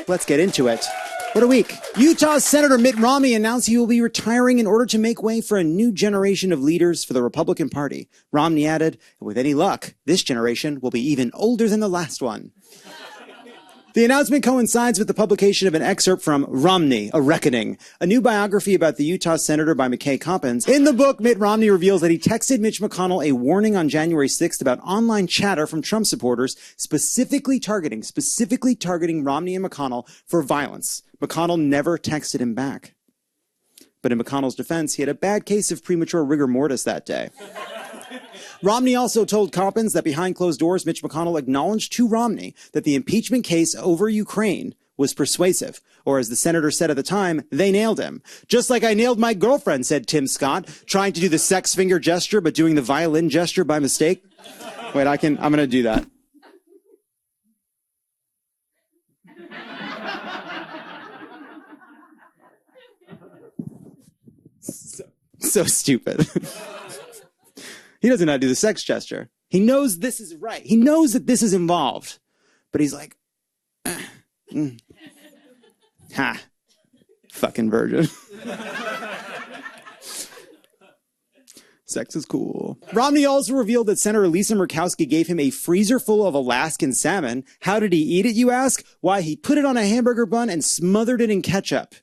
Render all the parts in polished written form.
Let's get into it. What a week. Utah Senator Mitt Romney announced he will be retiring in order to make way for a new generation of leaders for the Republican Party. Romney added, with any luck, this generation will be even older than the last one. The announcement coincides with the publication of an excerpt from Romney, A Reckoning, a new biography about the Utah senator by McKay Coppins. In the book, Mitt Romney reveals that he texted Mitch McConnell a warning on January 6th about online chatter from Trump supporters, specifically targeting Romney and McConnell for violence. McConnell never texted him back. But in McConnell's defense, he had a bad case of premature rigor mortis that day. Romney also told Coppins that behind closed doors, Mitch McConnell acknowledged to Romney that the impeachment case over Ukraine was persuasive. Or as the senator said at the time, they nailed him. Just like I nailed my girlfriend, said Tim Scott, trying to do the sex finger gesture but doing the violin gesture by mistake. Wait, I'm going to do that. So stupid. He doesn't know how to do the sex gesture. He knows this is right. He knows that this is involved. But he's like, ha, fucking virgin. Sex is cool. Romney also revealed that Senator Lisa Murkowski gave him a freezer full of Alaskan salmon. How did he eat it, you ask? Why, he put it on a hamburger bun and smothered it in ketchup.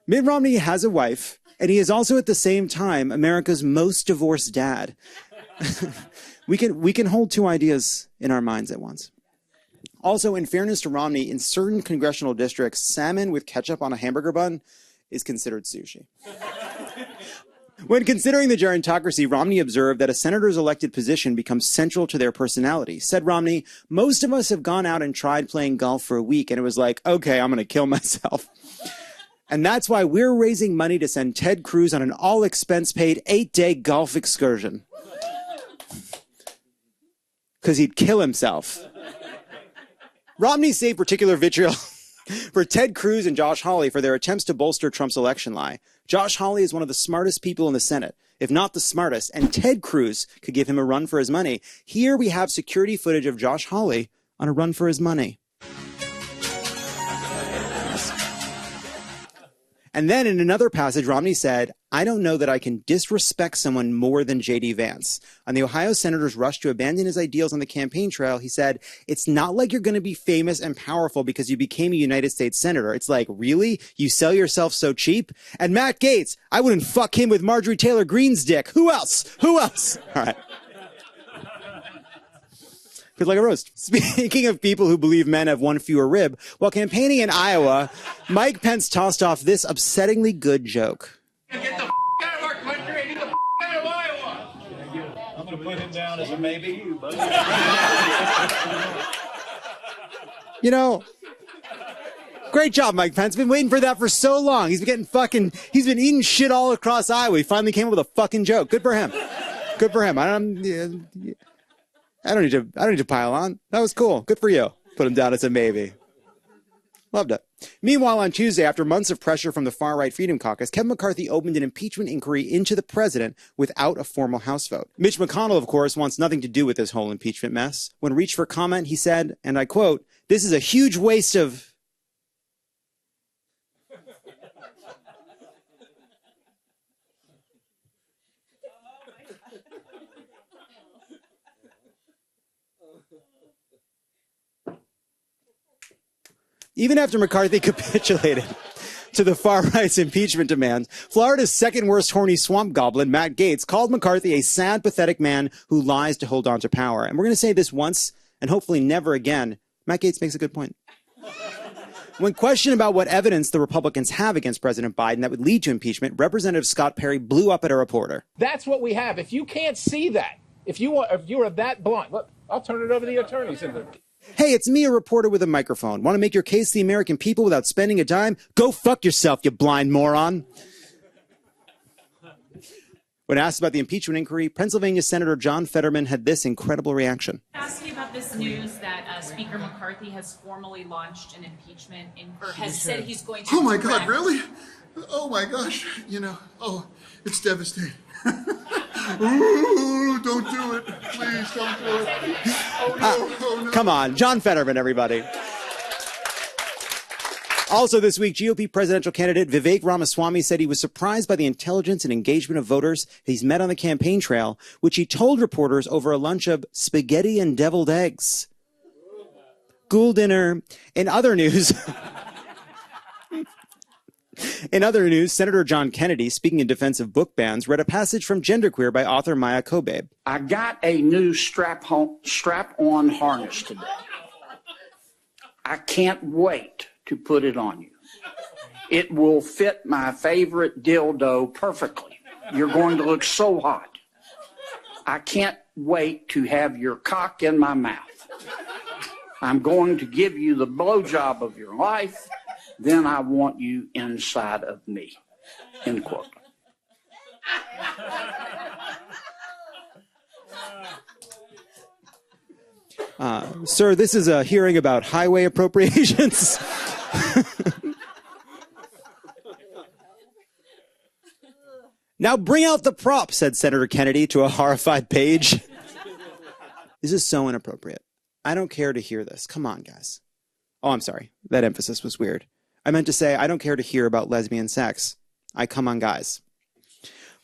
Mitt Romney has a wife. And he is also at the same time America's most divorced dad. We can hold two ideas in our minds at once. Also, in fairness to Romney, in certain congressional districts, salmon with ketchup on a hamburger bun is considered sushi. When considering the gerontocracy, Romney observed that a senator's elected position becomes central to their personality. Said Romney, most of us have gone out and tried playing golf for a week, and it was like, okay, I'm going to kill myself. And that's why we're raising money to send Ted Cruz on an all-expense-paid 8-day golf excursion. Because he'd kill himself. Romney saved particular vitriol for Ted Cruz and Josh Hawley for their attempts to bolster Trump's election lie. Josh Hawley is one of the smartest people in the Senate, if not the smartest, and Ted Cruz could give him a run for his money. Here we have security footage of Josh Hawley on a run for his money. And then in another passage, Romney said, I don't know that I can disrespect someone more than J.D. Vance. On the Ohio senator's rush to abandon his ideals on the campaign trail, he said, it's not like you're going to be famous and powerful because you became a United States senator. It's like, really? You sell yourself so cheap? And Matt Gaetz, I wouldn't fuck him with Marjorie Taylor Greene's dick. Who else? Who else? All right. Feels like a roast. Speaking of people who believe men have one fewer rib, while campaigning in Iowa, Mike Pence tossed off this upsettingly good joke. Get the out of our country and get the out of Iowa. I'm going to put him down as a maybe. You know, great job, Mike Pence. Been waiting for that for so long. He's been eating shit all across Iowa. He finally came up with a fucking joke. Good for him. Good for him. I don't need to pile on. That was cool. Good for you. Put him down as a maybe. Loved it. Meanwhile, on Tuesday, after months of pressure from the far-right Freedom Caucus, Kevin McCarthy opened an impeachment inquiry into the president without a formal House vote. Mitch McConnell, of course, wants nothing to do with this whole impeachment mess. When reached for comment, he said, and I quote, "This is a huge waste of..." Even after McCarthy capitulated to the far-right's impeachment demands, Florida's second worst horny swamp goblin, Matt Gaetz, called McCarthy a sad, pathetic man who lies to hold on to power. And we're going to say this once and hopefully never again. Matt Gaetz makes a good point. When questioned about what evidence the Republicans have against President Biden that would lead to impeachment, Representative Scott Perry blew up at a reporter. That's what we have. If you can't see that, if you are that blunt, look, I'll turn it over to the attorneys. Hey, it's me, a reporter with a microphone. Want to make your case to the American people without spending a dime? Go fuck yourself, you blind moron. When asked about the impeachment inquiry, Pennsylvania Senator John Fetterman had this incredible reaction. Ask you about this news that Speaker McCarthy has formally launched an impeachment or has said he's going to. Oh my God, really? Oh my gosh, it's devastating. Ooh, don't do it. Please don't do it. Oh no. Come on, John Fetterman, everybody. Also this week, GOP presidential candidate Vivek Ramaswamy said he was surprised by the intelligence and engagement of voters he's met on the campaign trail, which he told reporters over a lunch of spaghetti and deviled eggs. Ghoul dinner. In other news, Senator John Kennedy, speaking in defense of book bans, read a passage from Genderqueer by author Maya Kobabe. I got a new strap-on harness today. I can't wait to put it on you. It will fit my favorite dildo perfectly. You're going to look so hot. I can't wait to have your cock in my mouth. I'm going to give you the blowjob of your life. Then I want you inside of me. End quote. Sir, this is a hearing about highway appropriations. Now bring out the prop, said Senator Kennedy to a horrified Page. This is so inappropriate. I don't care to hear this. Come on, guys. Oh, I'm sorry. That emphasis was weird. I meant to say, I don't care to hear about lesbian sex. I come on, guys.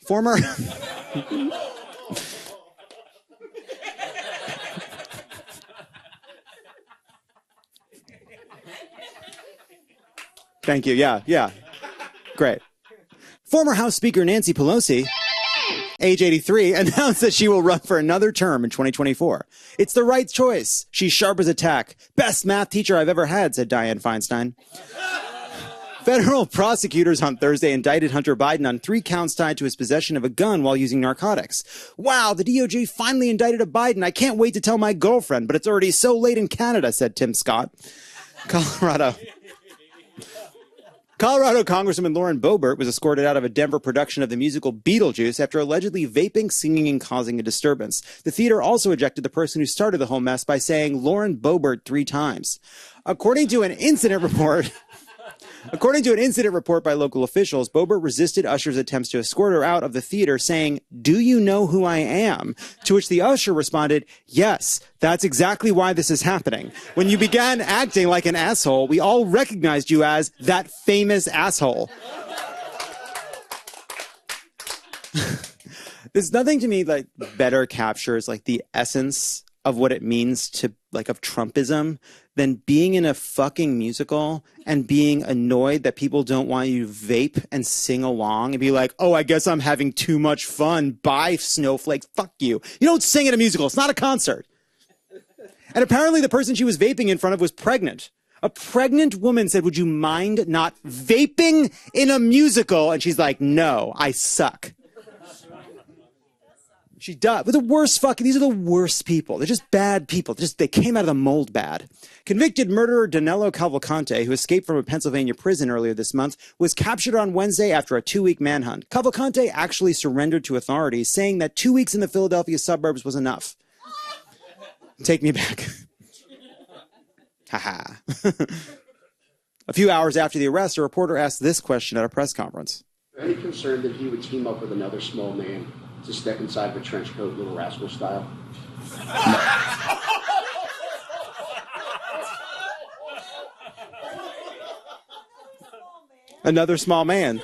Former... Thank you. Yeah. Great. Former House Speaker Nancy Pelosi, age 83, announced that she will run for another term in 2024. It's the right choice. She's sharp as a tack. Best math teacher I've ever had, said Dianne Feinstein. Federal prosecutors on Thursday indicted Hunter Biden on 3 counts tied to his possession of a gun while using narcotics. Wow, the DOJ finally indicted a Biden. I can't wait to tell my girlfriend, but it's already so late in Canada, said Tim Scott. Colorado Congresswoman Lauren Boebert was escorted out of a Denver production of the musical Beetlejuice after allegedly vaping, singing, and causing a disturbance. The theater also ejected the person who started the whole mess by saying Lauren Boebert 3 times. According to an incident report by local officials, Boebert resisted ushers' attempts to escort her out of the theater, saying, "Do you know who I am?" To which the usher responded, "Yes, that's exactly why this is happening. When you began acting like an asshole, we all recognized you as that famous asshole." There's nothing to me like better captures like the essence of what it means to like of Trumpism than being in a fucking musical and being annoyed that people don't want you to vape and sing along and be like, "Oh, I guess I'm having too much fun. Bye, snowflakes. Fuck you." You don't sing at a musical. It's not a concert. And apparently the person she was vaping in front of was pregnant. A pregnant woman said, "Would you mind not vaping in a musical?" And she's like, "No, I suck." She does. But these are the worst people. They're just bad people. They came out of the mold bad. Convicted murderer Danilo Cavalcante, who escaped from a Pennsylvania prison earlier this month, was captured on Wednesday after a 2-week manhunt. Cavalcante actually surrendered to authorities, saying that 2 weeks in the Philadelphia suburbs was enough. Take me back. Haha. A few hours after the arrest, a reporter asked this question at a press conference. Any concern that he would team up with another small man to step inside of a trench coat, Little Rascal style? Another small man.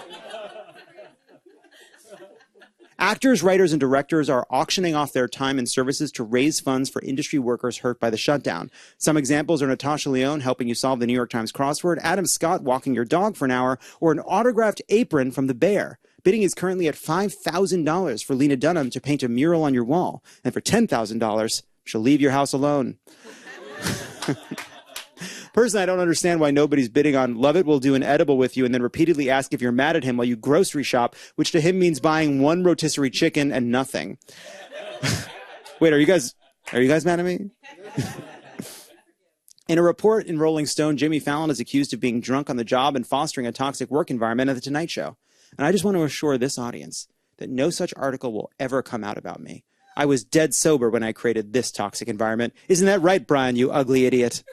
Actors, writers, and directors are auctioning off their time and services to raise funds for industry workers hurt by the shutdown. Some examples are Natasha Lyonne helping you solve the New York Times crossword, Adam Scott walking your dog for an hour, or an autographed apron from The Bear. Bidding is currently at $5,000 for Lena Dunham to paint a mural on your wall. And for $10,000, she'll leave your house alone. Personally, I don't understand why nobody's bidding on Lovett will do an edible with you and then repeatedly ask if you're mad at him while you grocery shop, which to him means buying 1 rotisserie chicken and nothing. Wait, are you guys mad at me? In a report in Rolling Stone, Jimmy Fallon is accused of being drunk on the job and fostering a toxic work environment at The Tonight Show. And I just want to assure this audience that no such article will ever come out about me. I was dead sober when I created this toxic environment. Isn't that right, Brian, you ugly idiot?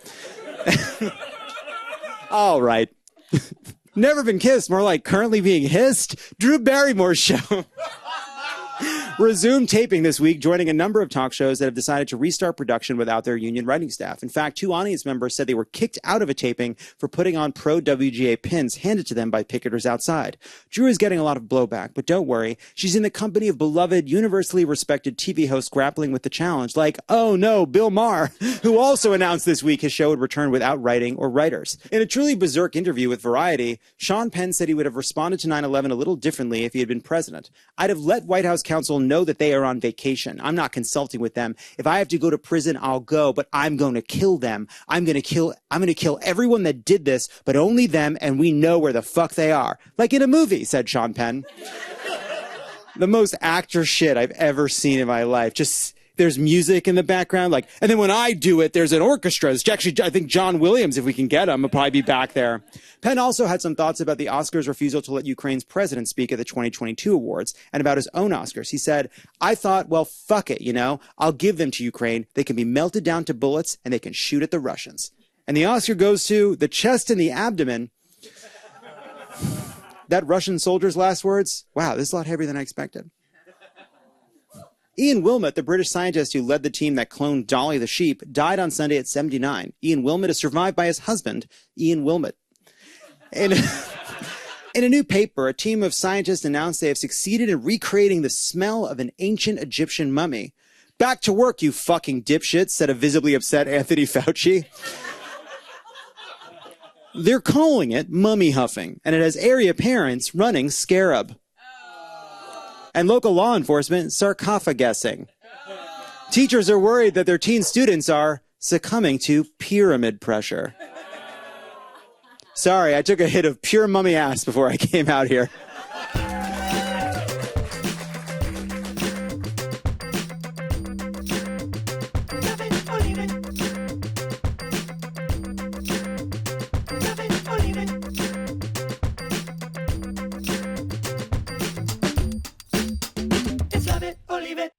All right. Never been kissed, more like currently being hissed. Drew Barrymore's show. resumed taping this week, joining a number of talk shows that have decided to restart production without their union writing staff. In fact, 2 audience members said they were kicked out of a taping for putting on pro-WGA pins handed to them by picketers outside. Drew is getting a lot of blowback, but don't worry. She's in the company of beloved, universally respected TV hosts grappling with the challenge, like, oh no, Bill Maher, who also announced this week his show would return without writing or writers. In a truly berserk interview with Variety, Sean Penn said he would have responded to 9/11 a little differently if he had been president. I'd have let White House counsel know that they are on vacation. I'm not consulting with them. If I have to go to prison, I'll go, but I'm going to kill them. I'm going to kill everyone that did this, but only them, and we know where the fuck they are. Like in a movie, said Sean Penn. The most actor shit I've ever seen in my life. Just, there's music in the background, like, and then when I do it, there's an orchestra. It's actually, I think John Williams, if we can get him, will probably be back there. Penn also had some thoughts about the Oscars' refusal to let Ukraine's president speak at the 2022 awards and about his own Oscars. He said, I thought, well, fuck it, you know, I'll give them to Ukraine. They can be melted down to bullets and they can shoot at the Russians. And the Oscar goes to the chest and the abdomen. That Russian soldier's last words, wow, this is a lot heavier than I expected. Ian Wilmot, the British scientist who led the team that cloned Dolly the sheep, died on Sunday at 79. Ian Wilmot is survived by his husband, Ian Wilmot. In a new paper, a team of scientists announced they have succeeded in recreating the smell of an ancient Egyptian mummy. Back to work, you fucking dipshits, said a visibly upset Anthony Fauci. They're calling it mummy huffing, and it has area parents running scarab. And local law enforcement sarcophagusing. Teachers are worried that their teen students are succumbing to pyramid pressure. Sorry, I took a hit of pure mummy ass before I came out here. It's love it or leave it.